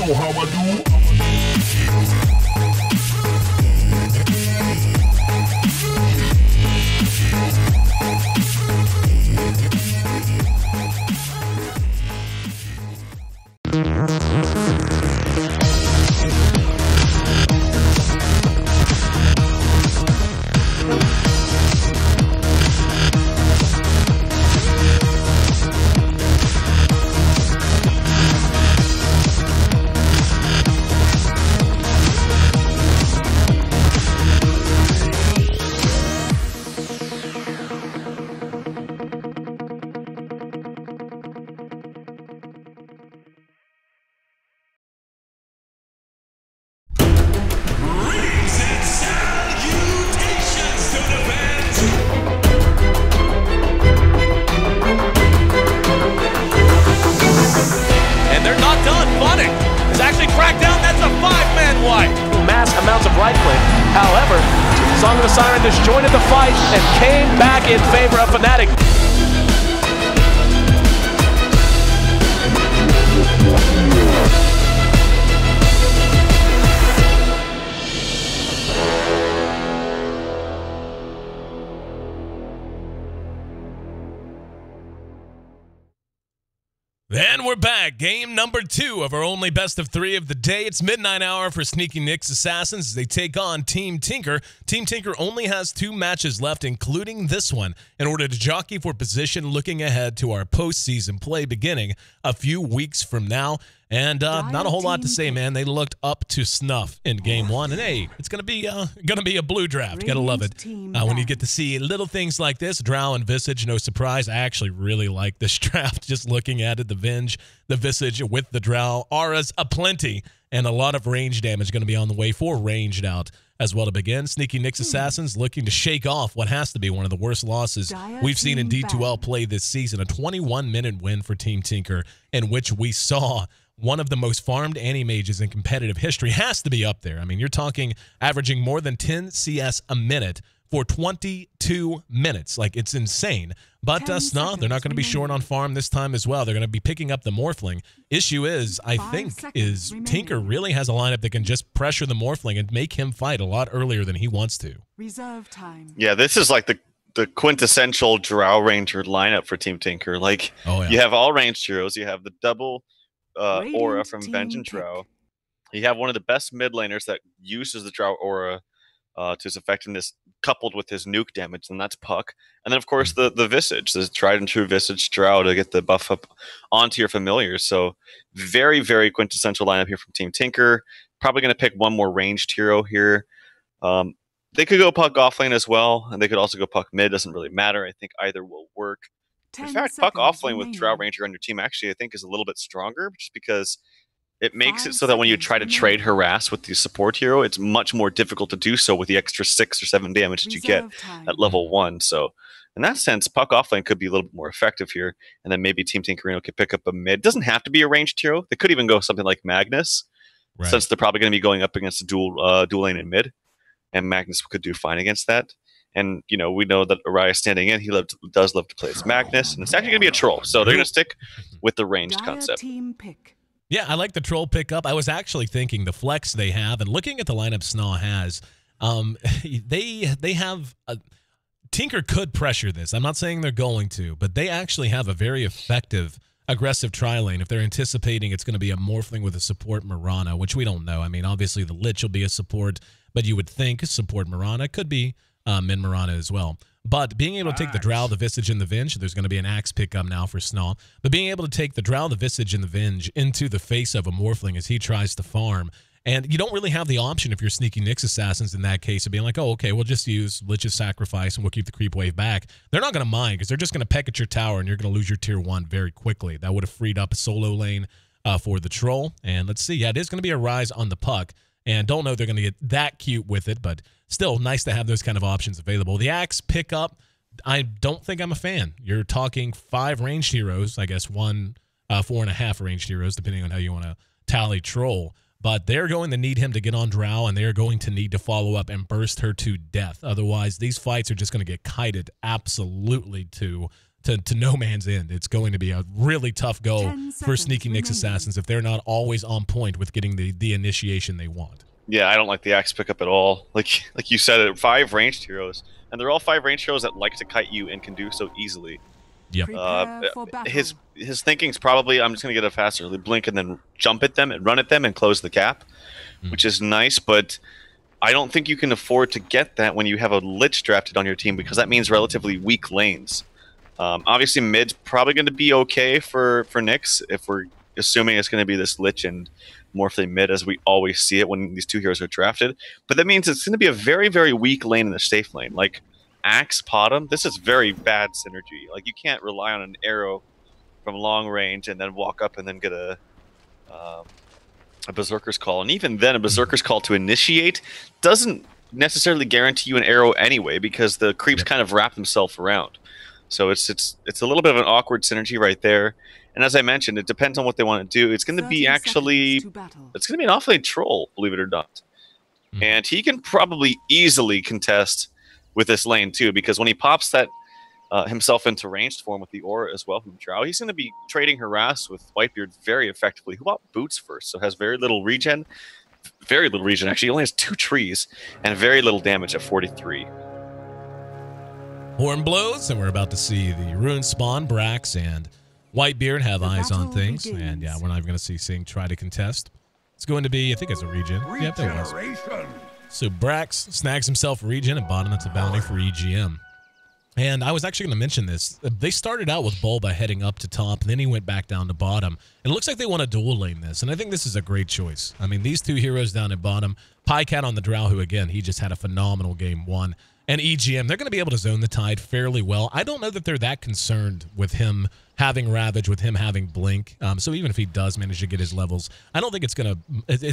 know how I do. Amounts of rifling. However, Song of the Siren disjointed the fight and came back in favor of Fnatic. And we're back. Game number 2 of our only best of 3 of the day. It's midnight hour for Sneaky Nick's Assassins as they take on Team Tinker. Team Tinker only has 2 matches left, including this one, in order to jockey for position looking ahead to our postseason play beginning a few weeks from now. And not a whole lot to say, man. They looked up to snuff in Game 1. And, hey, it's going to be a blue draft. Got to love it. When you get to see little things like this, Drow and Visage, no surprise. I actually really like this draft. Just looking at it, the Visage with the Drow. Auras aplenty. And a lot of range damage going to be on the way for ranged out as well to begin. Sneaky Nick's Assassins looking to shake off what has to be one of the worst losses we've seen in D2L play this season. A 21-minute win for Team Tinker in which we saw one of the most farmed anti-mages in competitive history. Has to be up there. I mean, you're talking averaging more than 10 CS a minute for 22 minutes. Like, it's insane. But SNA, they're not going to be short on farm this time as well. They're going to be picking up the Morphling. Issue is, I think, is Tinker really has a lineup that can just pressure the Morphling and make him fight a lot earlier than he wants to. Reserve time. Yeah, this is like the quintessential Drow Ranger lineup for Team Tinker. Like, you have all ranged heroes. You have the double aura from Vengeance Drow. You have one of the best mid laners that uses the Drow aura to his effectiveness, coupled with his nuke damage, and that's Puck. And then, of course, the Visage, the tried and true Visage Drow to get the buff up onto your familiars. So very, very quintessential lineup here from Team Tinker. Probably going to pick one more ranged hero here. They could go Puck offlane as well, and they could also go Puck mid. Doesn't really matter. I think either will work. In fact, Puck offlane with Drow Ranger on your team actually, I think, is a little bit stronger, just because it makes it so that when you try to trade harass with the support hero, it's much more difficult to do so with the extra 6 or 7 damage that you get at level 1. So in that sense, Puck offlane could be a little bit more effective here, and then maybe Team Tinkerino could pick up a mid. It doesn't have to be a ranged hero. They could even go something like Magnus, since they're probably going to be going up against a dual lane in mid, and Magnus could do fine against that. And, you know, we know that Araya standing in, he does love to play as Magnus, and it's actually going to be a troll. So they're going to stick with the ranged concept. Yeah, I like the troll pickup. I was actually thinking the flex they have, and looking at the lineup SNA has, they have Tinker could pressure this. I'm not saying they're going to, but they actually have a very effective aggressive tri-lane if they're anticipating it's going to be a Morphling with a support Mirana, which we don't know. I mean, obviously the Lich will be a support, but you would think support Mirana could be Min Mirana as well. But being able to take the Drow, the Visage, and the Venge, there's going to be an axe pickup now for SNA. But being able to take the Drow, the Visage, and the Venge into the face of a Morphling as he tries to farm. And you don't really have the option if you're Sneaky Nick's Assassins in that case of being like, oh, okay, we'll just use Lich's Sacrifice and we'll keep the creep wave back. They're not going to mind because they're just going to peck at your tower and you're going to lose your tier 1 very quickly. That would have freed up a solo lane for the Troll. And let's see. Yeah, it is going to be a rise on the Puck. And don't know they're going to get that cute with it, but still nice to have those kind of options available. The axe pickup, I don't think I'm a fan. You're talking 5 ranged heroes, I guess 4.5 ranged heroes, depending on how you want to Tally Troll. But they're going to need him to get on Drow, and they're going to need to follow up and burst her to death. Otherwise, these fights are just going to get kited absolutely to no man's end. It's going to be a really tough go for Sneaky Nick's Assassins if they're not always on point with getting the initiation they want. Yeah, I don't like the axe pickup at all. Like you said, 5 ranged heroes, and they're all 5 ranged heroes that like to kite you and can do so easily. Yep. His thinking's probably, I'm just going to get a faster blink and then jump at them and run at them and close the gap, which is nice, but I don't think you can afford to get that when you have a Lich drafted on your team, because that means relatively weak lanes. Obviously, mid's probably going to be okay for Nyx if we're assuming it's going to be this Lich and Morphle mid, as we always see it when these 2 heroes are drafted. But that means it's going to be a very, very weak lane in the safe lane. Like, Axe Potom, this is very bad synergy. Like, you can't rely on an arrow from long range and then walk up and then get a Berserker's Call. And even then, a Berserker's Call to initiate doesn't necessarily guarantee you an arrow anyway, because the creeps kind of wrap themselves around. So it's a little bit of an awkward synergy right there. And as I mentioned, it depends on what they want to do. It's going to be it's going to be an offlane troll, believe it or not. And he can probably easily contest with this lane too, because when he pops that himself into ranged form with the aura as well from Drow, he's going to be trading harass with Whitebeard very effectively, who bought boots first, so has very little regen. Very little regen, actually. He only has 2 trees and very little damage at 43. Horn blows, and we're about to see the rune spawn. Brax and Whitebeard have eyes on things, and yeah, we're not even going to see Sing try to contest. It's going to be, I think it's a regen. Yep, there was. So Brax snags himself a regen and bottom into bounty for EGM. And I was actually going to mention this. They started out with Bulba heading up to top, and then he went back down to bottom. And it looks like they want to dual lane this, and I think this is a great choice. I mean, these 2 heroes down at bottom, Pycat on the Drow, who, again, he just had a phenomenal game 1, and EGM, they're going to be able to zone the tide fairly well. I don't know that they're that concerned with him having Ravage, with him having Blink. So even if he does manage to get his levels, I don't think it's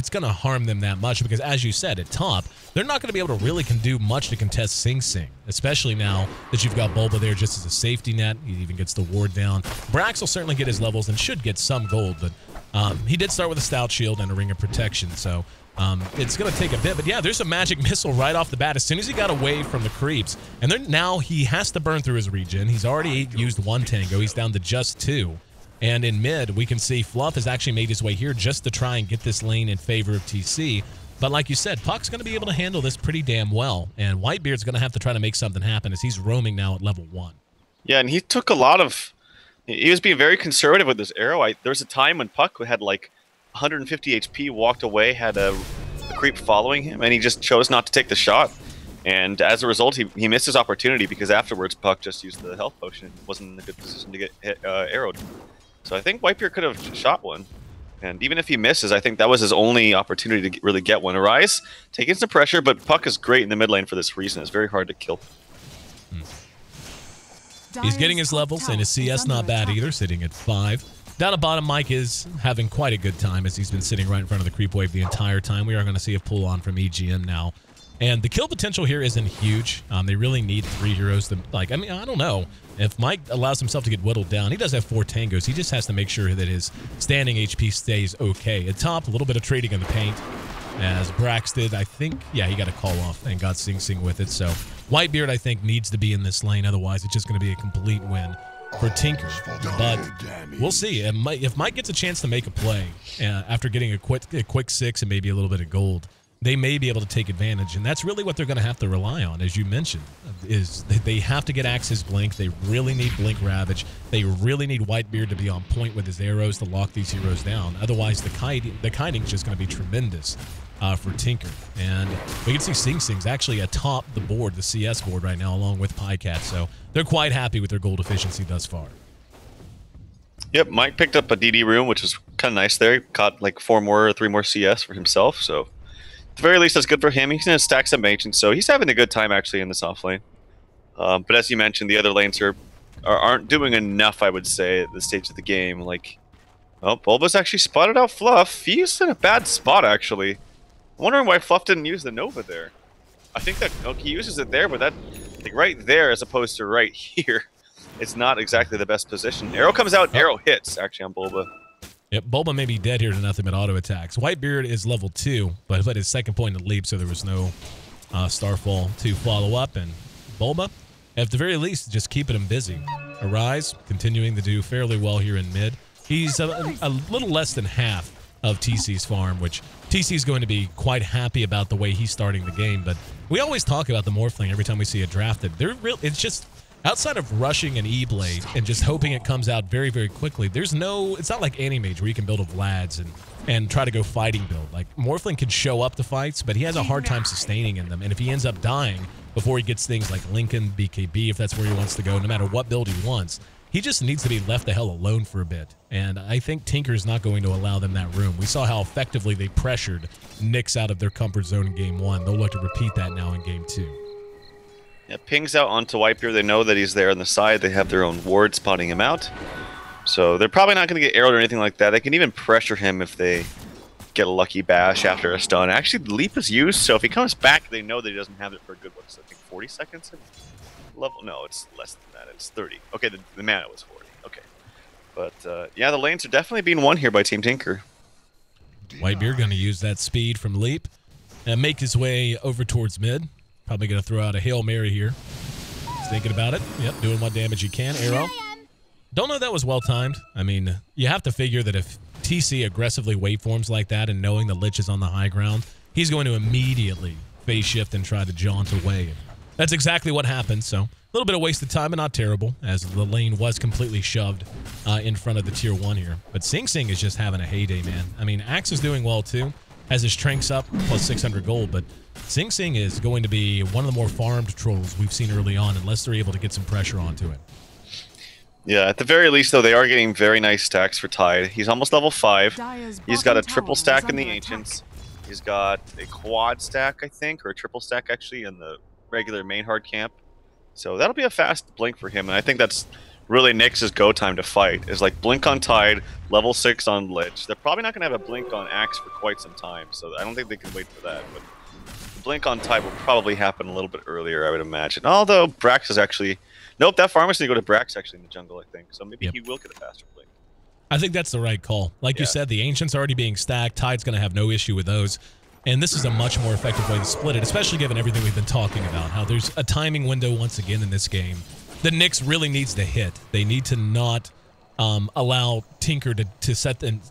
gonna harm them that much, because as you said, at top, they're not going to be able to really do much to contest Sing Sing, especially now that you've got Bulba there just as a safety net. He even gets the ward down. Brax will certainly get his levels and should get some gold, but he did start with a stout shield and a ring of protection, so it's going to take a bit, but yeah, there's a magic missile right off the bat as soon as he got away from the creeps. And then now he has to burn through his regen. He's already used 1 tango. He's down to just 2. And in mid, we can see Fluff has actually made his way here just to try and get this lane in favor of TC. But like you said, Puck's going to be able to handle this pretty damn well. And Whitebeard's going to have to try to make something happen as he's roaming now at level 1. Yeah, and he took a lot of... He was being very conservative with this arrow. There was a time when Puck had like 150 HP, walked away, had a creep following him, and he just chose not to take the shot. And as a result, he missed his opportunity, because afterwards Puck just used the health potion and wasn't in a good position to get arrowed. So I think Whitebeard could have shot one. And even if he misses, I think that was his only opportunity to really get one. Arise taking some pressure, but Puck is great in the mid lane for this reason. It's very hard to kill. He's getting his levels, and his CS not bad either, sitting at 5. Down at bottom, Mike is having quite a good time as he's been sitting right in front of the creep wave the entire time. We are going to see a pull on from EGM now. And the kill potential here isn't huge. They really need 3 heroes to, like, I mean, I don't know. If Mike allows himself to get whittled down, he does have 4 tangos. He just has to make sure that his standing HP stays okay. At top, a little bit of trading in the paint. As Brax did, I think, yeah, he got a call off and got Sing Sing with it. So Whitebeard, I think, needs to be in this lane. Otherwise, it's just going to be a complete win for Tinker. But we'll see. If Mike gets a chance to make a play after getting a quick 6 and maybe a little bit of gold, they may be able to take advantage, and that's really what they're going to have to rely on, as you mentioned, is they have to get Axe's Blink. They really need Blink Ravage. They really need Whitebeard to be on point with his arrows to lock these heroes down. Otherwise, the kiting is just going to be tremendous for Tinker. And we can see Sing Sing's actually atop the board, the CS board right now, along with Pycat, so they're quite happy with their gold efficiency thus far. Yep, Mike picked up a DD room, which was kind of nice there. He caught like 3 more CS for himself, so at the very least, that's good for him. He's going to stack some mages, so he's having a good time actually in this off lane. But as you mentioned, the other lanes aren't doing enough, I would say, at this stage of the game. Like, oh, Bulba's actually spotted out Fluff. He's in a bad spot, actually. I'm wondering why Fluff didn't use the Nova there. I think that he uses it there, but that, like, right there as opposed to right here, it's not exactly the best position. Arrow comes out, arrow hits, actually, on Bulba. Yep, Bulba may be dead here to nothing but auto attacks. Whitebeard is level 2, but his second point in the leap, so there was no Starfall to follow up. And Bulba, at the very least, just keeping him busy. Arise, continuing to do fairly well here in mid. He's a little less than half of TC's farm, which TC is going to be quite happy about the way he's starting the game. But we always talk about the Morphling every time we see it drafted. It's just, outside of rushing an E-Blade and just hoping it comes out very, very quickly, it's not like Anti-Mage where you can build a Vlad's and try to go fighting build. Like, Morphling can show up to fights, but he has a hard time sustaining in them. And if he ends up dying before he gets things like Lincoln, BKB, if that's where he wants to go, no matter what build he wants, he just needs to be left the hell alone for a bit. And I think Tinker's not going to allow them that room. We saw how effectively they pressured Nyx out of their comfort zone in Game 1. They'll look to repeat that now in Game 2. Yeah, pings out onto Whitebeard. They know that he's there on the side. They have their own ward spotting him out. So they're probably not going to get arrowed or anything like that. They can even pressure him if they get a lucky bash after a stun. Actually, the leap is used, so if he comes back, they know that he doesn't have it for a good, I think 40 seconds? Level? No, it's less than that. It's 30. Okay, the mana was 40. Okay. But, yeah, the lanes are definitely being won here by Team Tinker. Whitebeard going to use that speed from leap and make his way over towards mid. Probably going to throw out a Hail Mary here. He's thinking about it. Yep, doing what damage he can. Arrow. Don't know that was well-timed. I mean, you have to figure that if TC aggressively waveforms like that and knowing the Lich is on the high ground, he's going to immediately phase shift and try to jaunt away. That's exactly what happened, so a little bit of wasted time, but not terrible, as the lane was completely shoved in front of the Tier 1 here. But Sing Sing is just having a heyday, man. I mean, Axe is doing well, too. Has his Tranks up, plus 600 gold, but Sing Sing is going to be one of the more farmed trolls we've seen early on, unless they're able to get some pressure onto it. Yeah, at the very least, though, they are getting very nice stacks for Tide. He's almost level 5. He's got a triple stack in the Ancients. He's got a quad stack, I think, or a triple stack, actually, in the regular main hard camp. So that'll be a fast blink for him, and I think that's really Nyx's go time to fight, is like blink on Tide, level 6 on Lich. They're probably not going to have a blink on Axe for quite some time, so I don't think they can wait for that. But the blink on Tide will probably happen a little bit earlier, I would imagine. Although Brax is actually... Nope, that farm is going to go to Brax actually in the jungle, I think. So maybe he will get a faster blink. I think that's the right call. Like you said, the Ancients are already being stacked. Tide's going to have no issue with those. And this is a much more effective way to split it, especially given everything we've been talking about, how there's a timing window once again in this game. The Nyx really needs to hit. They need to not allow Tinker to set and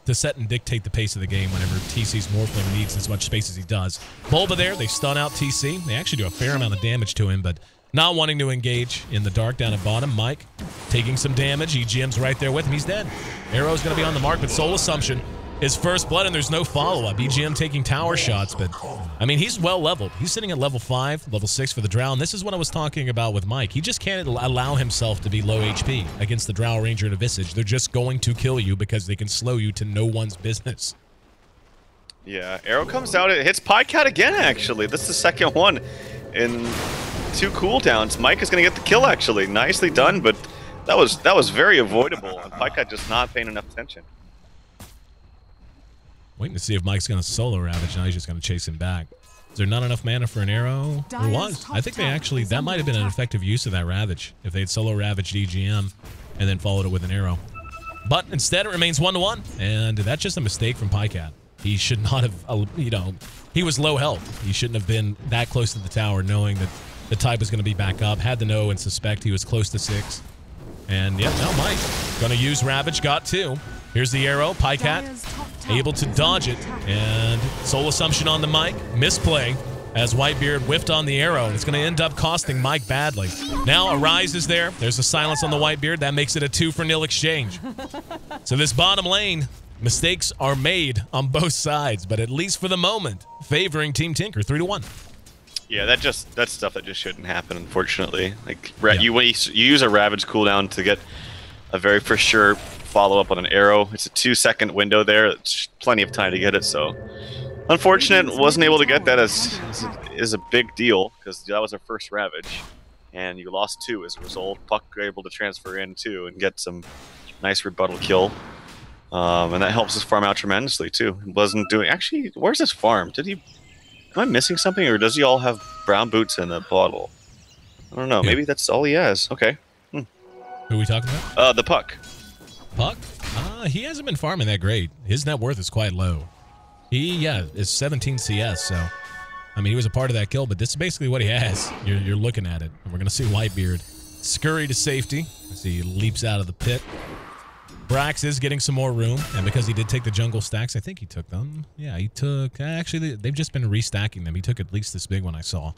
dictate the pace of the game whenever TC's Morphling needs as much space as he does. Bulba there, they stun out TC. They actually do a fair amount of damage to him, but not wanting to engage in the dark down at bottom. Mike taking some damage. EGM's right there with him. He's dead. Arrow's going to be on the mark, but Soul Assumption is first blood, and there's no follow-up. EGM taking tower shots, but, I mean, he's well-leveled. He's sitting at level 5, level 6 for the Drow, and this is what I was talking about with Mike. He just can't allow himself to be low HP against the Drow Ranger and a Visage. They're just going to kill you because they can slow you to no one's business. Yeah, Arrow comes out. It hits Pycat again, actually. This is the second one in 2 cooldowns. Mike is going to get the kill, actually. Nicely done, but that was very avoidable, and Pycat just not paying enough attention. Waiting to see if Mike's going to solo Ravage. Now he's just going to chase him back. Is there not enough mana for an arrow? There was. I think they actually, that might have been an effective use of that Ravage if they'd solo Ravaged EGM and then followed it with an arrow. But instead it remains 1-1, and that's just a mistake from Pycat. He should not have, you know, he was low health. He shouldn't have been that close to the tower knowing that the type was going to be back up. Had to know and suspect he was close to 6. And yeah, now Mike going to use Ravage, got 2. Here's the arrow, Pycat able to dodge it, and Soul Assumption on the Mike, misplay as Whitebeard whiffed on the arrow, and it's going to end up costing Mike badly. Now Arise is there, there's a silence on the Whitebeard, that makes it a 2-for-0 exchange. So this bottom lane, mistakes are made on both sides, but at least for the moment, favoring Team Tinker 3-1. Yeah, that's stuff that just shouldn't happen, unfortunately. Like you use a Ravage cooldown to get a very for sure follow up on an arrow. It's a 2-second window there. It's plenty of time to get it. So unfortunate, wasn't able to get that is a big deal because that was our first Ravage, and you lost 2 as a result. Puck able to transfer in too and get some nice rebuttal kill, and that helps us farm out tremendously too. Wasn't doing actually. Where's this farm? Did he? Am I missing something, or does he all have brown boots in the bottle? I don't know. Yeah. Maybe that's all he has. Okay. Who are we talking about? The Puck. Puck? He hasn't been farming that great. His net worth is quite low. He, is 17 CS, so... I mean, he was a part of that kill, but this is basically what he has. You're looking at it. And we're going to see Whitebeard scurry to safety as he leaps out of the pit. Brax is getting some more room, and because he did take the jungle stacks, I think he took them. Yeah, he took... Actually, they've just been restacking them. He took at least this big one I saw.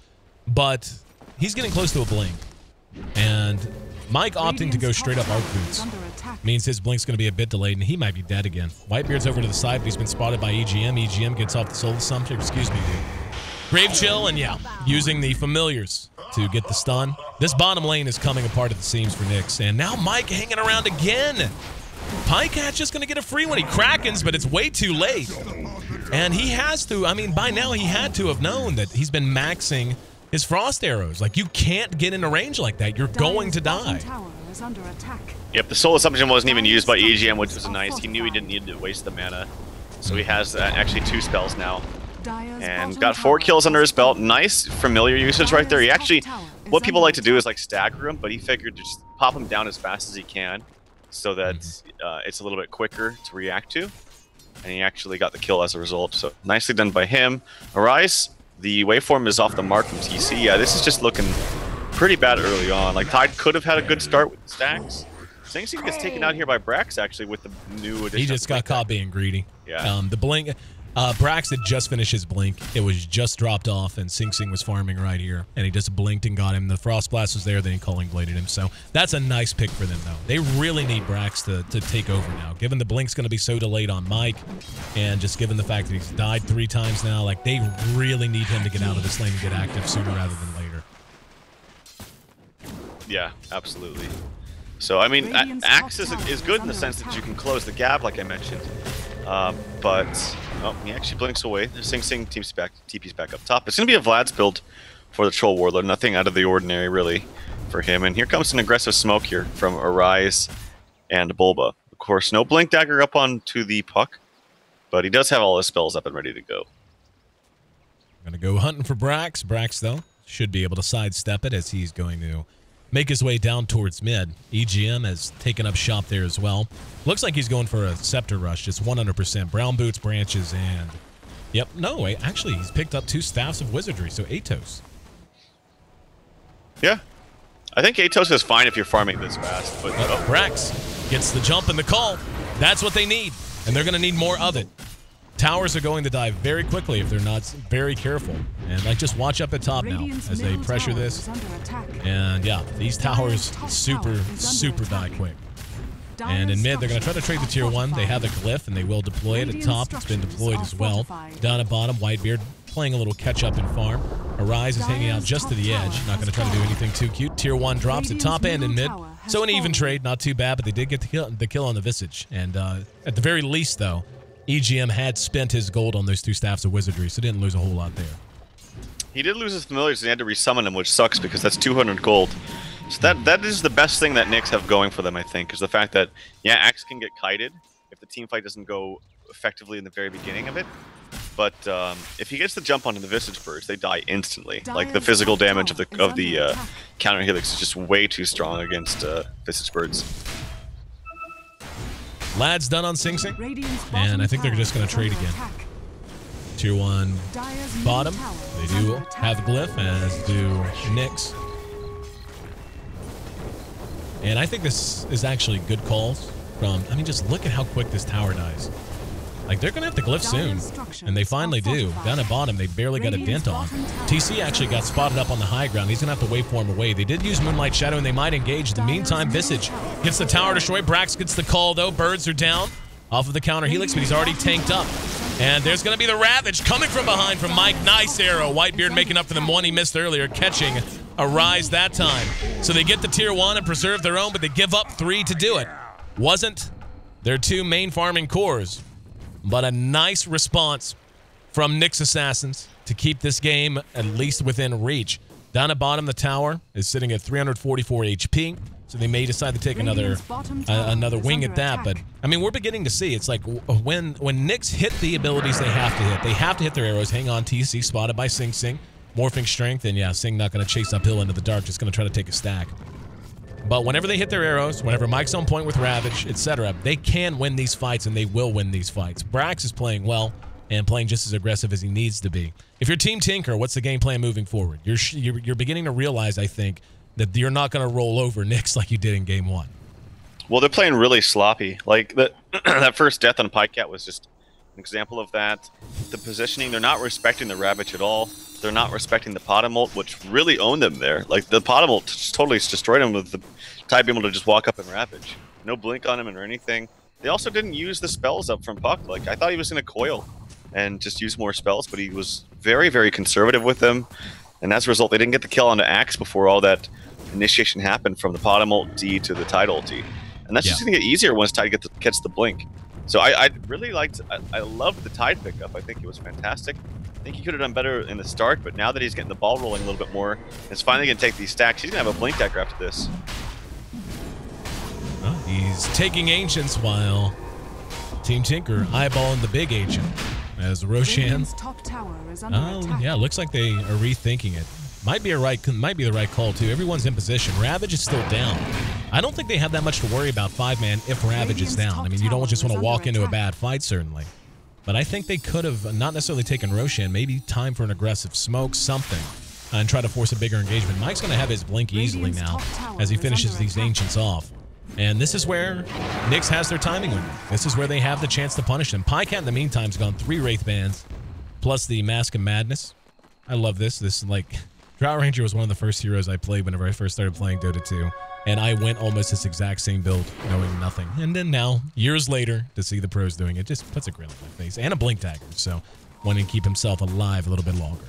But he's getting close to a blink. And Mike opting to go straight up arc boots means his blink's going to be a bit delayed, and he might be dead again. Whitebeard's over to the side, but he's been spotted by EGM. EGM gets off the soul assumption. Excuse me, dude. Grave chill, and yeah, using the familiars to get the stun. This bottom lane is coming apart at the seams for Nyx, and now Mike hanging around again. Pycat's just going to get a free one. He Krakens, but it's way too late. And he has to, I mean, by now he had to have known that he's been maxing his frost arrows. Like, you can't get in a range like that. You're going to die. Yep, the soul assumption wasn't even used by EGM, which was nice. He knew he didn't need to waste the mana. So he has actually 2 spells now. And got 4 kills under his belt. Nice familiar usage right there. He actually, what people like to do is like stagger him, but he figured to just pop him down as fast as he can so that it's a little bit quicker to react to. And he actually got the kill as a result. So nicely done by him. Arise, the waveform is off the mark from TC. Yeah, this is just looking pretty bad early on. Like, Tide could have had a good start with the stacks. Sing Sing gets taken out here by Brax, actually, with the new addition. He just got caught being greedy. Yeah. The blink... Brax had just finished his blink. It was just dropped off, and Sing Sing was farming right here. And he just blinked and got him. The Frost Blast was there, then he Culling Bladed him. So that's a nice pick for them, though. They really need Brax to take over now. Given the blink's going to be so delayed on Mike, and just given the fact that he's died 3 times now, like, they really need him to get out of this lane and get active sooner rather than later. Yeah, absolutely. So, I mean, Axe is good in the sense that you can close the gap, like I mentioned. But... Oh, he actually blinks away. Sing Sing TP's back up top. It's going to be a Vlad's build for the Troll Warlord. Nothing out of the ordinary, really, for him. And here comes an aggressive smoke here from Arise and Bulba. Of course, no Blink Dagger up onto the Puck, but he does have all his spells up and ready to go. Going to go hunting for Brax. Brax, though, should be able to sidestep it as he's going to make his way down towards mid. EGM has taken up shop there as well. Looks like he's going for a Scepter Rush, just 100%. Brown Boots, Branches, and... Yep, no, wait, actually, he's picked up 2 Staffs of Wizardry, so Atos. Yeah. I think Atos is fine if you're farming this fast, but... Brax gets the jump and the call. That's what they need, and they're going to need more of it. Towers are going to die very quickly if they're not very careful. And like, just watch up at top now as they pressure this. And yeah, these towers super die quick. And in mid, they're going to try to trade the tier 1. They have the glyph and they will deploy it at top. It's been deployed as well. Down at bottom, Whitebeard playing a little catch up in farm. Arise is hanging out just to the edge. Not going to try to do anything too cute. Tier 1 drops at top and in mid. So an even trade, not too bad, but they did get the kill on the Visage. And at the very least, though, EGM had spent his gold on those 2 Staffs of Wizardry, so didn't lose a whole lot there. He did lose his familiars and he had to resummon them, which sucks because that's 200 gold. So that is the best thing that Nyx have going for them, I think, is the fact that, yeah, Axe can get kited if the team fight doesn't go effectively in the very beginning of it. But if he gets the jump onto the Visage Birds, they die instantly. Like, the physical damage of the counter Helix is just way too strong against Visage Birds. Lad's done on Sing Sing, and I think they're just going to trade again. Tier 1 bottom, they do have the glyph, as do Nyx. And I think this is actually good calls from, I mean, just look at how quick this tower dies. Like, they're going to have the glyph soon, and they finally do. Down at bottom, they barely got a dent on. TC actually got spotted up on the high ground. He's going to have to waveform away. They did use Moonlight Shadow, and they might engage. In the meantime, Visage gets the tower destroyed. Brax gets the call, though. Birds are down off of the counter Helix, but he's already tanked up. And there's going to be the Ravage coming from behind from Mike. Nice arrow. Whitebeard making up for the one he missed earlier, catching Arise that time. So they get the tier 1 and preserve their own, but they give up 3 to do it. Wasn't their 2 main farming cores. But a nice response from Nyx Assassins to keep this game at least within reach. Down at bottom, the tower is sitting at 344 HP, so they may decide to take another wing at that. But, I mean, we're beginning to see. It's like when Nyx hit the abilities they have to hit their arrows. Hang on, TC, spotted by Sing Sing. Morphing strength, and yeah, Sing not going to chase uphill into the dark, just going to try to take a stack. But whenever they hit their arrows, whenever Mike's on point with Ravage, etc., they can win these fights, and they will win these fights. Brax is playing well and playing just as aggressive as he needs to be. If you're Team Tinker, what's the game plan moving forward? You're beginning to realize, I think, that you're not going to roll over Nyx like you did in Game 1. Well, they're playing really sloppy. Like, that first death on Pycat was just an example of that. The positioning, they're not respecting the Ravage at all. They're not respecting the Pot Ult, which really owned them there. Like, the Pot Ult just totally destroyed him with the Tide being able to just walk up and Ravage. No blink on him or anything. They also didn't use the spells up from Puck. Like, I thought he was going to coil and just use more spells, but he was very, very conservative with them. And as a result, they didn't get the kill onto Axe before all that initiation happened from the Pot Ult D to the Tide ulti. And that's just going to get easier once Tide gets the blink. So I really liked, I loved the Tide pickup. I think it was fantastic. I think he could have done better in the start, but now that he's getting the ball rolling a little bit more, it's finally going to take these stacks. He's going to have a blink decker after this. Well, he's taking Ancients while Team Tinker eyeballing the big Ancient. As Roshan, yeah, looks like they are rethinking it. Might be the right call too. Everyone's in position. Ravage is still down. I don't think they have that much to worry about 5-man if Ravage is down. I mean, you don't just want to walk into a bad fight, certainly. But I think they could have not necessarily taken Roshan. Maybe time for an aggressive smoke, something, and try to force a bigger engagement. Mike's going to have his blink easily now as he finishes these Ancients off. And this is where Nyx has their timing window. This is where they have the chance to punish them. Pycat, in the meantime, has gone 3 Wraith Bands, plus the Mask of Madness. I love this. This is like... Drought Ranger was one of the first heroes I played whenever I first started playing Dota 2. And I went almost this exact same build, knowing nothing. And then now, years later, to see the pros doing it, just puts a grin on my face. And a blink dagger, so wanting to keep himself alive a little bit longer.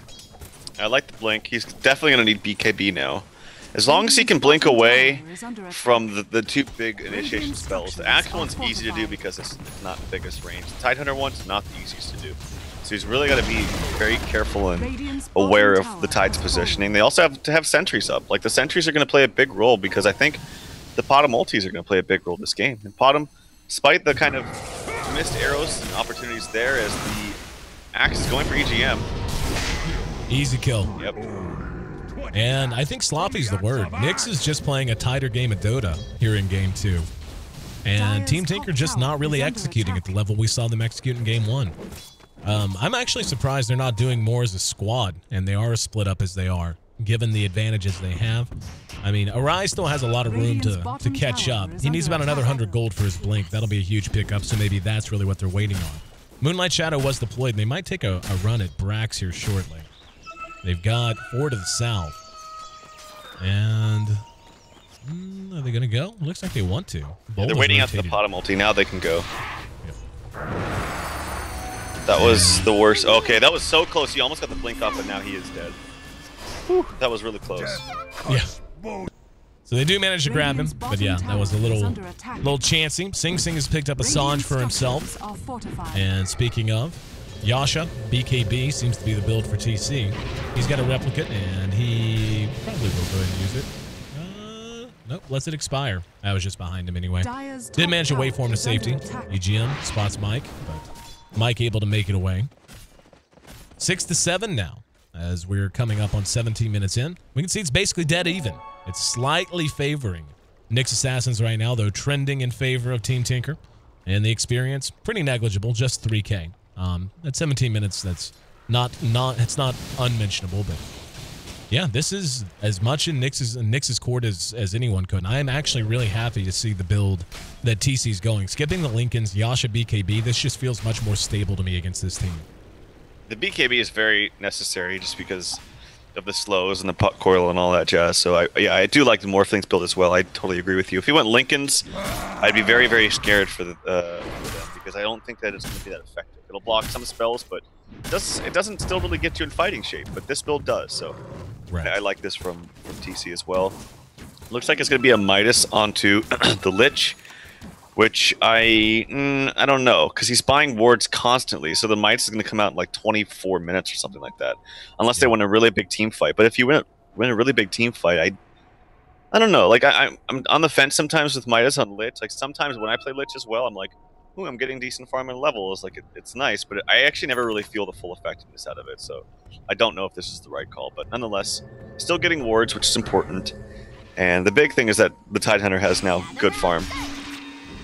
I like the blink. He's definitely going to need BKB now. As long as he can blink away from the 2 big initiation spells. The Axe one's easy to do because it's not the biggest range. The Tidehunter one's not the easiest to do. So he's really got to be very careful and aware of the Tide's positioning. They also have to have sentries up. Like, the sentries are going to play a big role because I think the Potom ultis are going to play a big role this game. And Potom, despite the kind of missed arrows and opportunities there, as the Axe is going for EGM. Easy kill. Yep. And I think sloppy's the word. Nyx is just playing a tighter game of Dota here in Game 2. And Team Tinker just not really executing at the level we saw them execute in Game 1. I'm actually surprised they're not doing more as a squad, and they are as split up as they are, given the advantages they have. I mean, Arai still has a lot of room to catch up. He needs about another 100 gold for his blink. That'll be a huge pickup, so maybe that's really what they're waiting on. Moonlight Shadow was deployed, and they might take a run at Brax here shortly. They've got 4 to the south. And are they going to go? Looks like they want to. Yeah, they're waiting out the Potom ulti. Now they can go. Yep. That was the worst. Okay, that was so close. He almost got the blink off, but now he is dead. Whew, that was really close. Yeah. So they do manage to grab him, but yeah, that was a little chancy. Sing Sing has picked up a Sange for himself. And speaking of, Yasha, BKB, seems to be the build for TC. He's got a replicate, and he probably will go ahead and use it. Nope, lets it expire. I was just behind him anyway. Did manage to wait for him to safety. EGM spots Mike, but Mike able to make it away. 6 to 7 now, as we're coming up on 17 minutes in. We can see it's basically dead even. It's slightly favoring Nyx Assassins right now, though trending in favor of Team Tinker. And the experience, pretty negligible, just 3K. At 17 minutes, that's not unmentionable, but yeah, this is as much in Nyx's court as anyone could. And I am actually really happy to see the build that TC's going. Skipping the Lincolns, Yasha, BKB, this just feels much more stable to me against this team. The BKB is very necessary just because of the slows and the puck coil and all that jazz. So I do like the Morphlings build as well. I totally agree with you. If he went Lincolns, I'd be very, very scared for them because I don't think that it's going to be that effective. It'll block some spells, but it doesn't still really get you in fighting shape. But this build does, so right. I like this from TC as well. Looks like it's going to be a Midas onto the Lich, which I don't know, because he's buying wards constantly, so the Midas is going to come out in like 24 minutes or something like that, unless they win a really big team fight. But if you win a really big team fight, I don't know. Like I'm on the fence sometimes with Midas on Lich. Like sometimes when I play Lich as well, I'm like, ooh, I'm getting decent farm and levels. Like it's nice, but I actually never really feel the full effectiveness out of it. So I don't know if this is the right call, but nonetheless, still getting wards, which is important. And the big thing is that the Tidehunter has now good farm.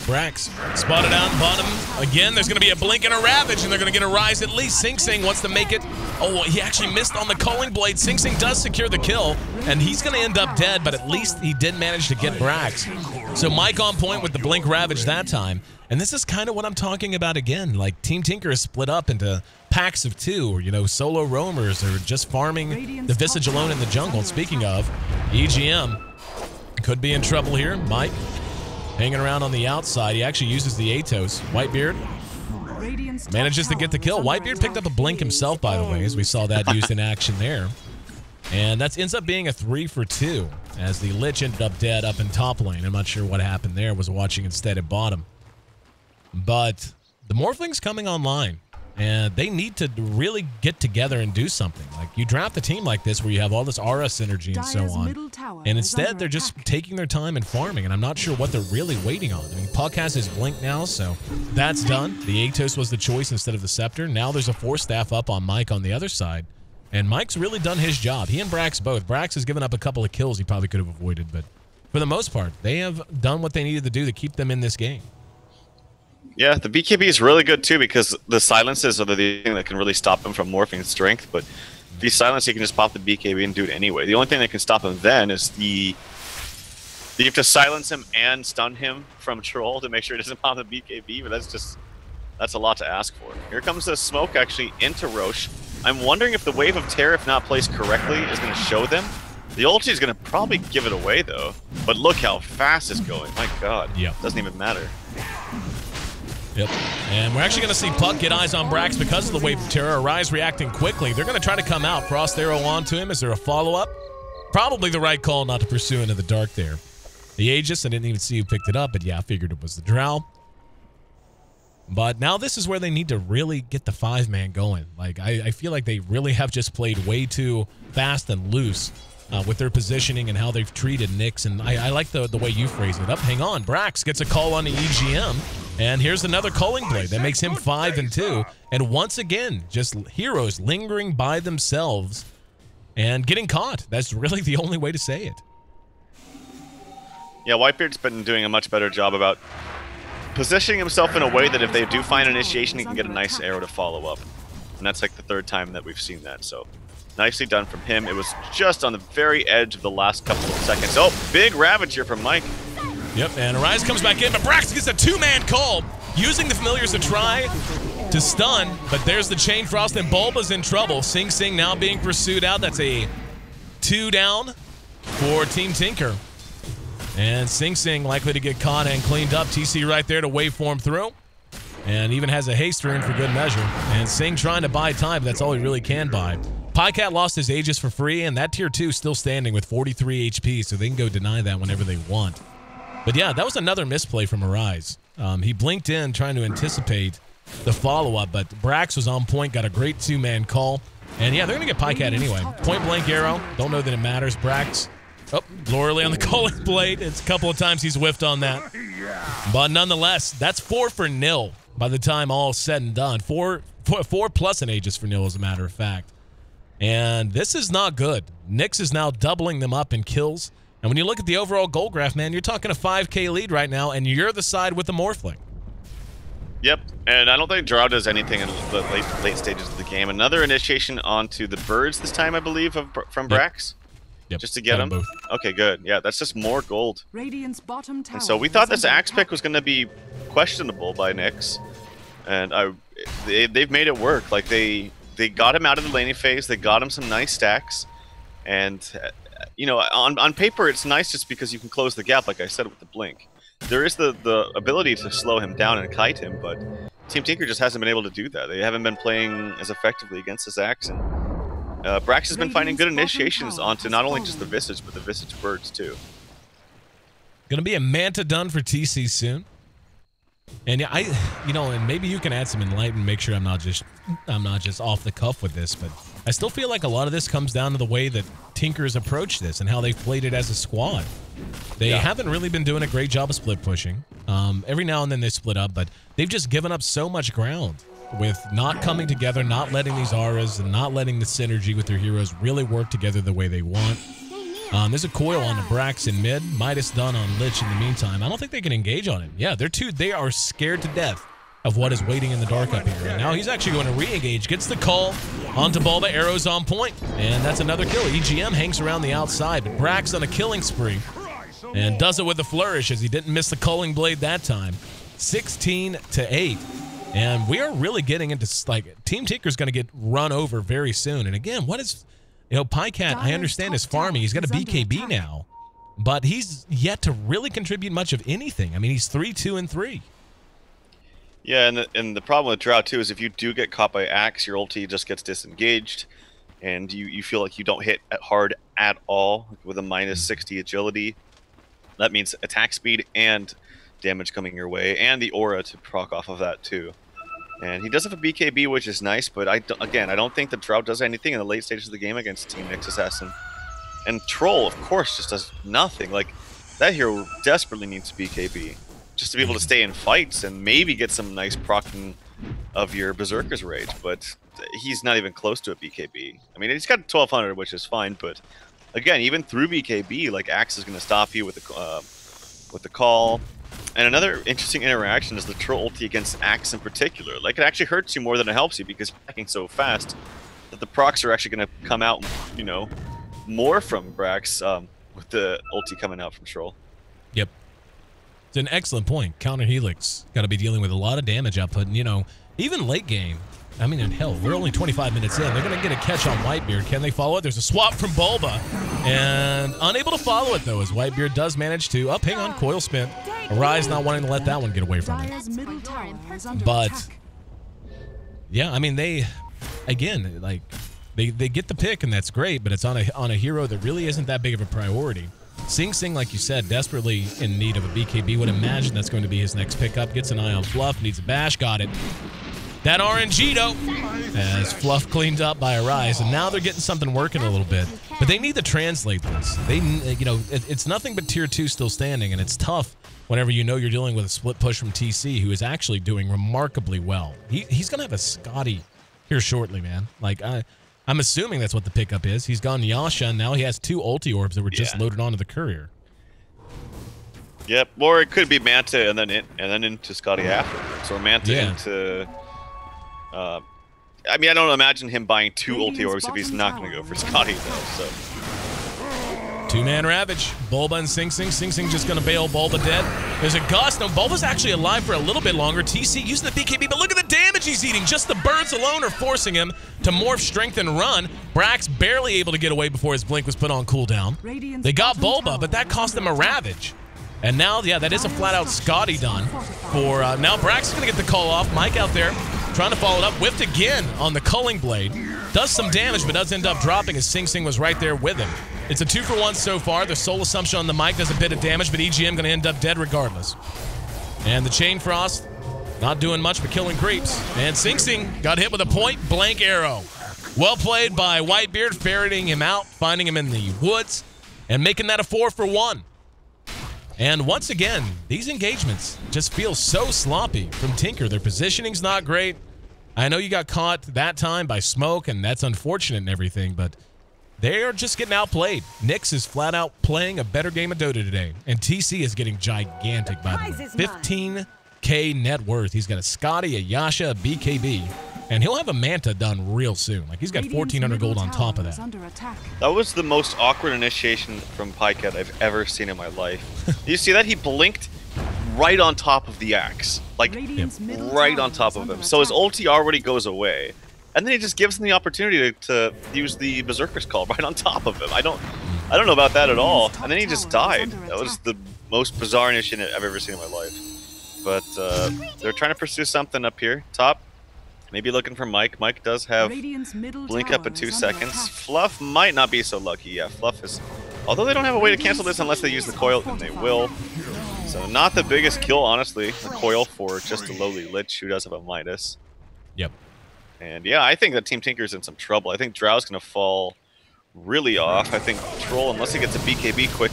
Brax spotted out in bottom. Again, there's going to be a blink and a ravage, and they're going to get a rise at least. Sing Sing wants to make it. Oh, he actually missed on the Culling Blade. Sing Sing does secure the kill, and he's going to end up dead, but at least he did manage to get Brax. So Mike on point with the blink ravage that time. And this is kind of what I'm talking about again. Like, Team Tinker is split up into packs of 2, or, you know, solo roamers, or just farming the Visage alone in the jungle. And speaking of, EGM could be in trouble here. Mike hanging around on the outside. He actually uses the Atos. Whitebeard manages to get the kill. Whitebeard picked up a blink himself, by the way, as we saw that used in action there. And that ends up being a 3 for 2, as the Lich ended up dead up in top lane. I'm not sure what happened there. Was watching instead at bottom. But the Morphling's coming online, and they need to really get together and do something. Like, you draft a team like this where you have all this Aura synergy and so on, and instead they're just taking their time and farming, and I'm not sure what they're really waiting on. I mean, Puck has his blink now, so that's done. The Atos was the choice instead of the Scepter. Now there's a 4-staff up on Mike on the other side, and Mike's really done his job. He and Brax both. Brax has given up a couple of kills he probably could have avoided, but for the most part, they have done what they needed to do to keep them in this game. Yeah, the BKB is really good too, because the silences are the thing that can really stop him from morphing strength. But if he's silenced, he can just pop the BKB and do it anyway. The only thing that can stop him then is you have to silence him and stun him from Troll to make sure he doesn't pop the BKB. But that's a lot to ask for. Here comes the smoke actually into Roche. I'm wondering if the Wave of Terror, if not placed correctly, is going to show them. The ulti is going to probably give it away though. But look how fast it's going. My God. Yeah. Doesn't even matter. Yep, and we're actually going to see Puck get eyes on Brax because of the Wave of Terror. Rise reacting quickly. They're going to try to come out. Frost Arrow onto him. Is there a follow-up? Probably the right call not to pursue into the dark there. The Aegis, I didn't even see who picked it up, but yeah, I figured it was the Drow. But now this is where they need to really get the 5-man going. Like, I feel like they really have just played way too fast and loose with their positioning and how they've treated Nyx. And I like the way you phrase it. Hang on. Brax gets a call on the EGM. And here's another Culling Blade that makes him 5 and 2. And once again, just heroes lingering by themselves and getting caught. That's really the only way to say it. Yeah, Whitebeard's been doing a much better job about positioning himself in a way that if they do find initiation, he can get a nice arrow to follow up. And that's like the 3rd time that we've seen that. So nicely done from him. It was just on the very edge of the last couple of seconds. Oh, big Ravage here from Mike. Yep, and Arise comes back in, but Brax gets a 2-man call, using the familiars to try to stun, but there's the Chain Frost, and Bulba's in trouble. Sing Sing now being pursued out. That's a 2 down for Team Tinker. And Sing Sing likely to get caught and cleaned up. TC right there to waveform through, and even has a haste rune for good measure. And Sing trying to buy time, but that's all he really can buy. Pycat lost his Aegis for free, and that tier 2 still standing with 43 HP, so they can go deny that whenever they want. But yeah, that was another misplay from Arise. He blinked in trying to anticipate the follow-up, but Brax was on point, got a great 2-man call. And yeah, they're going to get Pycat anyway. Point-blank arrow. Don't know that it matters. Brax. Oh, Lorelei on the Culling Blade. It's a couple of times he's whiffed on that. But nonetheless, that's 4 for nil by the time all's said and done. 4 plus an Aegis for nil, as a matter of fact. And this is not good. Nyx is now doubling them up in kills. And when you look at the overall goal graph, man, you're talking a 5K lead right now, and you're the side with the Morphling. Yep, and I don't think Drow does anything in the late stages of the game. Another initiation onto the birds this time, I believe, from Brax. Yep. Just to get them. Okay, good. Yeah, that's just more gold. Radiant's bottom tower. And so we thought this axe pick was going to be questionable by Nyx, and they've made it work. Like they got him out of the laning phase. They got him some nice stacks, and you know, on paper it's nice just because you can close the gap, like I said with the blink. There is the ability to slow him down and kite him, but Team Tinker just hasn't been able to do that. They haven't been playing as effectively against his axe, and Brax has been finding good initiations onto not only just the Visage, but the Visage birds too. Gonna be a Manta done for TC soon. And yeah, and maybe you can add some enlightenment, make sure I'm not just off the cuff with this, but I still feel like a lot of this comes down to the way that Tinker's approached this and how they've played it as a squad. They haven't really been doing a great job of split pushing. Every now and then they split up, but they've just given up so much ground with not coming together, not letting these auras and not letting the synergy with their heroes really work together the way they want. There's a coil on the Brax in mid. Midas done on Lich in the meantime. I don't think they can engage on him. Yeah, they are scared to death of what is waiting in the dark up here. And now he's actually going to re-engage. Gets the call onto Bulba. Arrows on point. And that's another kill. EGM hangs around the outside. But Brax on a killing spree. And does it with a flourish as he didn't miss the culling blade that time. 16-8. And we are really getting into, like, Team Tinker's going to get run over very soon. And again, what is, Pycat, I understand is farming. He's got a BKB now, but he's yet to really contribute much of anything. I mean, he's 3-2-3. Yeah, and the problem with Drow, too, is if you do get caught by Axe, your ulti just gets disengaged, and you feel like you don't hit hard at all with a minus 60 agility. That means attack speed and damage coming your way, and the aura to proc off of that too. And he does have a BKB, which is nice, but I don't think the Drought does anything in the late stages of the game against Team Nyx Assassin. And Troll, of course, just does nothing. Like, that hero desperately needs BKB just to be able to stay in fights and maybe get some nice procking of your Berserker's Rage, but he's not even close to a BKB. I mean, he's got 1200, which is fine, but again, even through BKB, like, Axe is going to stop you with the call. And another interesting interaction is the Troll ulti against Axe in particular. Like, it actually hurts you more than it helps you because you're backing so fast that the procs are actually going to come out, more from Brax with the ulti coming out from Troll. Yep. It's an excellent point. Counter Helix got to be dealing with a lot of damage output. And, even late game, I mean, in hell, we're only 25 minutes in. They're going to get a catch on Whitebeard. Can they follow it? There's a swap from Bulba. And unable to follow it, though, as Whitebeard does manage to, hang on, coil spin. Arise not wanting to let that one get away from him. But, yeah, I mean, they get the pick, and that's great, but it's on a hero that really isn't that big of a priority. Sing Sing, like you said, desperately in need of a BKB. Would imagine that's going to be his next pickup. Gets an eye on Fluff, needs a bash, got it. That RNG, though, as Fluff cleaned up by Arise, and now they're getting something working a little bit. But they need to translate this. It's nothing but Tier 2 still standing, and it's tough whenever you're dealing with a split push from TC, who is actually doing remarkably well. He's going to have a Scotty here shortly, man. Like, I'm assuming that's what the pickup is. He's gone Yasha, and now he has 2 ulti orbs that were just loaded onto the courier. Yep, or it could be Manta and then into Scotty afterwards, or Manta into... I mean, I don't imagine him buying 2 ulti orbs if he's not going to go for Scotty, though, so... 2-man Ravage. Bulba and Sing Sing. Sing Sing just going to bail Bulba dead. There's a Gust. No, Bulba's actually alive for a little bit longer. TC using the BKB, but look at the damage he's eating. Just the birds alone are forcing him to morph, strength, and run. Brax barely able to get away before his blink was put on cooldown. They got Bulba, but that cost them a Ravage. And now, yeah, that is a flat-out Scotty done. For now, Brax is going to get the call off. Mike out there trying to follow it up. Whiffed again on the Culling Blade. Does some damage, but does end up dropping as Sing Sing was right there with him. It's a 2-for-1 so far. The Soul Assumption on the Mike does a bit of damage, but EGM going to end up dead regardless. And the Chain Frost, not doing much but killing creeps. And Sing Sing got hit with a point-blank arrow. Well played by Whitebeard, ferreting him out, finding him in the woods, and making that a 4-for-1. And once again, these engagements just feel so sloppy from Tinker. Their positioning's not great. I know you got caught that time by smoke, and that's unfortunate and everything, but they are just getting outplayed. Nyx is flat out playing a better game of Dota today, and TC is getting gigantic, by the way. 15K net worth. He's got a Scotty, a Yasha, a BKB, and he'll have a Manta done real soon. Like, he's got 1,400 gold on top of that. That was the most awkward initiation from Pycat I've ever seen in my life. You see that? He blinked right on top of the Axe. Like, right on top of him. So his ulti already goes away. And then he just gives him the opportunity to use the Berserker's Call right on top of him. I don't know about that at all. And then he just died. That was the most bizarre initiation I've ever seen in my life. But they're trying to pursue something up here. Top. Maybe looking for Mike. Mike does have blink up in 2 seconds. Fluff might not be so lucky. Yeah, Fluff is... Although they don't have a way to cancel this unless they use the coil, and they will. So not the biggest kill, honestly. The coil for just a lowly Lich who does have a Midas. Yep. And yeah, I think that Team Tinker's in some trouble. I think Drow's going to fall really off. I think Troll, unless he gets a BKB quick,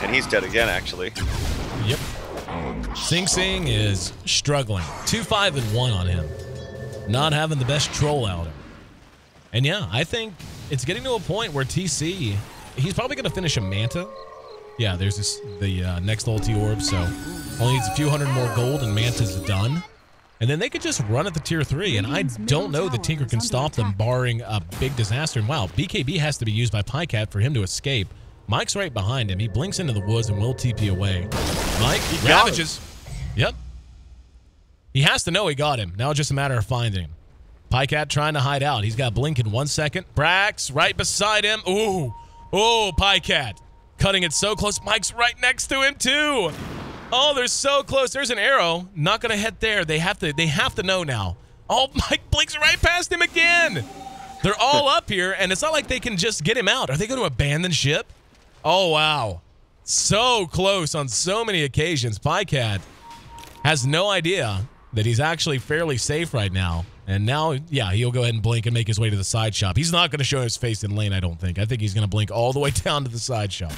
and he's dead again, actually. Yep. Sing Sing is struggling. 2-5-1 on him. Not having the best Troll outing. And yeah, I think it's getting to a point where TC he's probably going to finish a Manta. Yeah, there's the next ulti orb, so only needs a few hundred more gold and Manta's done. And then they could just run at the tier 3, and I don't know that Tinker can stop them barring a big disaster. And wow, BKB has to be used by Pycat for him to escape. Mike's right behind him. He blinks into the woods and will TP away. Mike ravages. Yep. He has to know he got him. Now it's just a matter of finding him. Pycat trying to hide out. He's got blink in 1 second. Brax right beside him. Ooh. Oh, Pycat. Cutting it so close. Mike's right next to him too. Oh, they're so close. There's an arrow. Not gonna hit there. They have to know now. Oh, Mike blinks right past him again. They're all up here, and it's not like they can just get him out. Are they going to abandon ship? Oh, wow. So close on so many occasions. Pycat has no idea that he's actually fairly safe right now. And now, yeah, he'll go ahead and blink and make his way to the side shop. He's not going to show his face in lane, I don't think. I think he's going to blink all the way down to the side shop.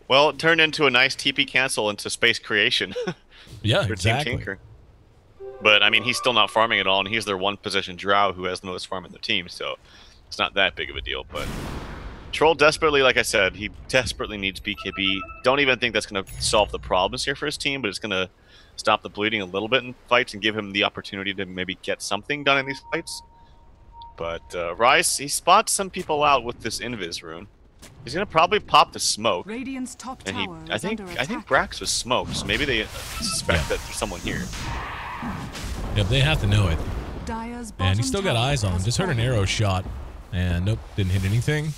Well, it turned into a nice TP cancel into space creation. Yeah, for exactly. Team Tinker. But, I mean, he's still not farming at all, and he's their one-position Drow who has the most farm in the team, so it's not that big of a deal. But Troll desperately, like I said, he desperately needs BKB. Don't even think that's going to solve the problems here for his team, but it's going to stop the bleeding a little bit in fights and give him the opportunity to maybe get something done in these fights. But Rice, he spots some people out with this Invis rune. He's gonna probably pop the smoke. Radiant's top tower I think Brax was smoked, so maybe they suspect that there's someone here. Yep, they have to know it. Dire's And he's still got eyes on him. Just heard an arrow shot. And nope, didn't hit anything.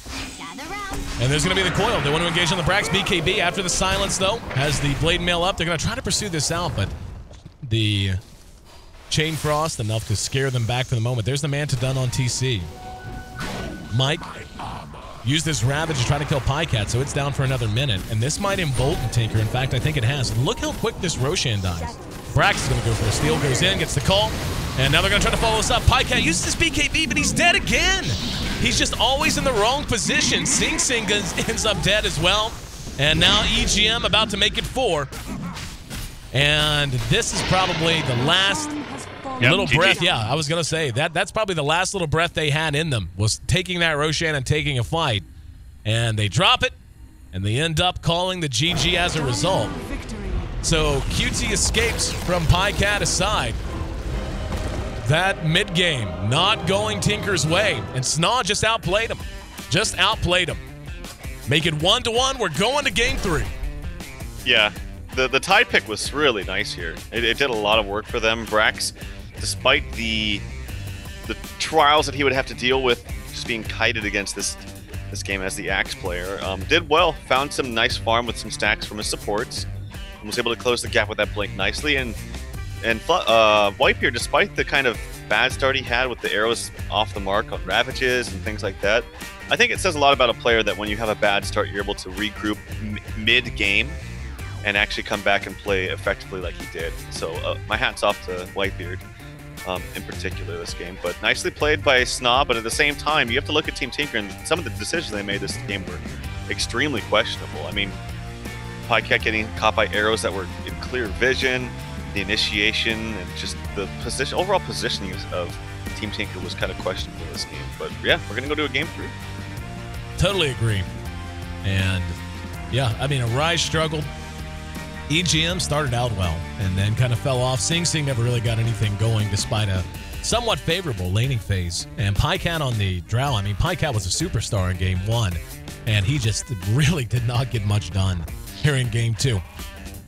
And there's going to be the coil. They want to engage on the Brax. BKB after the silence, though, has the blade mail up. They're going to try to pursue this out, but the Chain Frost enough to scare them back for the moment. There's the Manta done on TC. Mike used this Ravage to try to kill Pycat, so it's down for another minute. And this might embolden Tinker. In fact, I think it has. Look how quick this Roshan dies. Brax is going to go for a steal, goes in, gets the call. And now they're going to try to follow this up. Pycat uses his BKB, but he's dead again. He's just always in the wrong position. Sing Sing ends up dead as well. And now EGM about to make it 4. And this is probably the last little breath. Yeah, I was going to say, that's probably the last little breath they had in them, was taking that Roshan and taking a fight. And they drop it, and they end up calling the GG as a result. So QT escapes from Pycat aside. That mid-game not going Tinker's way, and SNA just outplayed him. Just outplayed him. Make it 1-1. We're going to game 3. Yeah, the tie pick was really nice here. It did a lot of work for them. Brax, despite the trials that he would have to deal with just being kited against this game as the Axe player, did well. Found some nice farm with some stacks from his supports, and was able to close the gap with that blink nicely. And Whitebeard, despite the kind of bad start he had with the arrows off the mark on Ravages and things like that, I think it says a lot about a player that when you have a bad start, you're able to regroup mid-game and actually come back and play effectively like he did. So my hat's off to Whitebeard in particular this game. But nicely played by SNA, but at the same time, you have to look at Team Tinker, and some of the decisions they made this game were extremely questionable. I mean, Pycat getting caught by arrows that were in clear vision, the initiation, and just the overall positioning of Team Tinker was kind of questionable in this game. But yeah, we're gonna go to a game 3. Totally agree. And yeah, I mean, Arise struggled. EGM started out well and then kind of fell off. Sing Sing never really got anything going despite a somewhat favorable laning phase. And Pycat on the Drow, I mean, Pycat was a superstar in game 1, and he just really did not get much done here in game 2.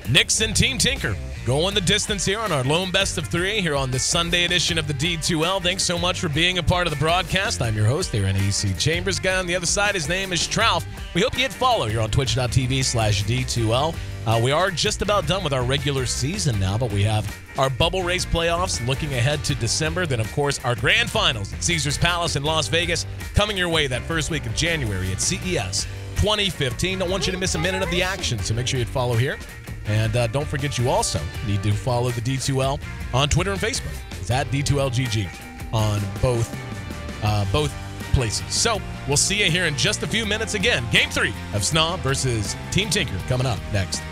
Nyx and Team Tinker going the distance here on our lone best of 3 here on this Sunday edition of the D2L. Thanks so much for being a part of the broadcast. I'm your host here, NEC Chambers. Guy on the other side, his name is Trouf. We hope you hit follow here on twitch.tv/D2L. We are just about done with our regular season now, but we have our bubble race playoffs looking ahead to December. Then, of course, our grand finals at Caesars Palace in Las Vegas coming your way that first week of January at CES 2015. Don't want you to miss a minute of the action, so make sure you follow here. And don't forget, you also need to follow the D2L on Twitter and Facebook. It's at D2LGG on both places. So we'll see you here in just a few minutes again. Game 3 of SNA versus Team Tinker coming up next.